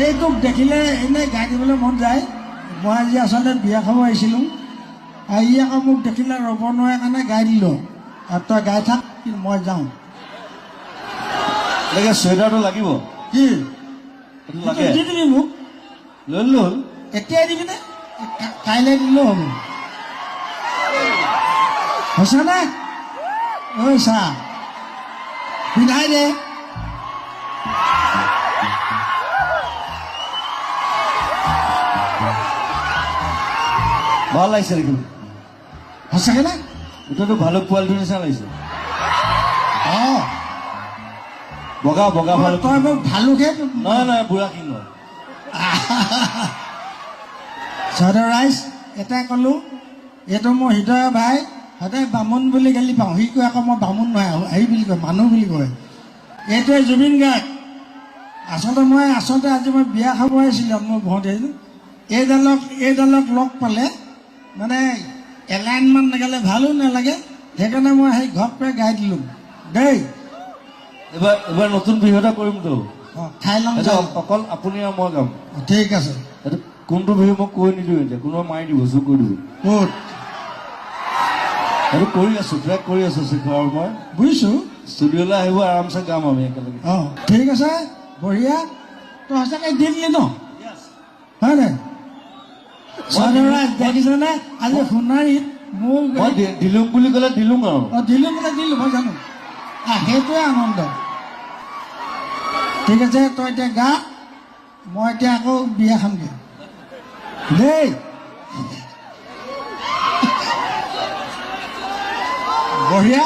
এইটোক দেখিলে এনেই গাই দিবলৈ মন যায়। মই আজি আচলতে বিয়া খাব আহিছিলোঁ, আহি আকৌ মোক দেখিলে ৰ'ব নোৱাৰে কাৰণে গাই দিলোঁ। আৰু তই গাই থাক, কিন্তু মই যাওঁ। এনেকৈ চুৱেটাৰটো লাগিব কি সেইটো লাগে দি দিবি মোক? লৈ ল'লো হ'ল। এতিয়াই দিবিনে? কাইলৈ দিলেও হ'ব। হৈছেনে? ঐ চা পিন্ধাই দে। ভাল লাগিছে দেখোন। সঁচাকে নে? গোটেইটো ভালুক পোৱালিটোৰ নিচিনা লাগিছে। অঁ বগা বগা ভালুক। তই মোক ভালুকহে নহয় নহয়, বুঢ়া সিংহ। চৌধৰ ৰাইজ এটাই ক'লোঁ, এইটো মোৰ হৃদয় ভাই। সদায় বামুণ বুলি গালি পাওঁ, সি কয় আকৌ মই বামুণ নহয়, হেৰি বুলি কয়, মানুহ বুলি কয়। এইটোৱে জুবিন গাৰ্গ। আচলতে আজি মই বিয়া খাব আহিছিলোঁ মোৰ ঘৰতে। এইডালক লগ পালে মানে এলাইনমেণ্ট নাগালে ভালো নালাগে, সেইকাৰণে মই সেই ঘৰত পৰাই গাই দিলোঁ দেই। এইবাৰ নতুন বিহু এটা কৰিমতো। অঁ খাই লওঁ, অকল আপুনি আৰু মই গাম। ঠিক আছে। এইটো কোনটো বিহু মই কৈ নিদিওঁ, এতিয়া কোনোবা মাৰি দিব, চুৰ কৰি দিব। ক'ত? সেইটো কৰি আছোঁ, ট্ৰেক কৰি আছোঁ শিখৰ আৰু মই। বুজিছোঁ। ষ্টুডিঅ'লৈ আহিব, আৰামছে গাম আমি একেলগে। অঁ ঠিক আছে, বঢ়িয়া। তই সঁচাকৈ দি দিলি ন? হয় নাই? দেখিছেনে আজি সোণাৰীত মোৰ মই দিলোং বুলি ক'লে দিলোং আৰু। অঁ দিলোঁ মানে দিলোঁ, মই জানো। সেইটোৱে আনন্দ। ঠিক আছে, তই এতিয়া গা, মই এতিয়া আকৌ বিয়া খামগৈ দেই। বঢ়িয়া।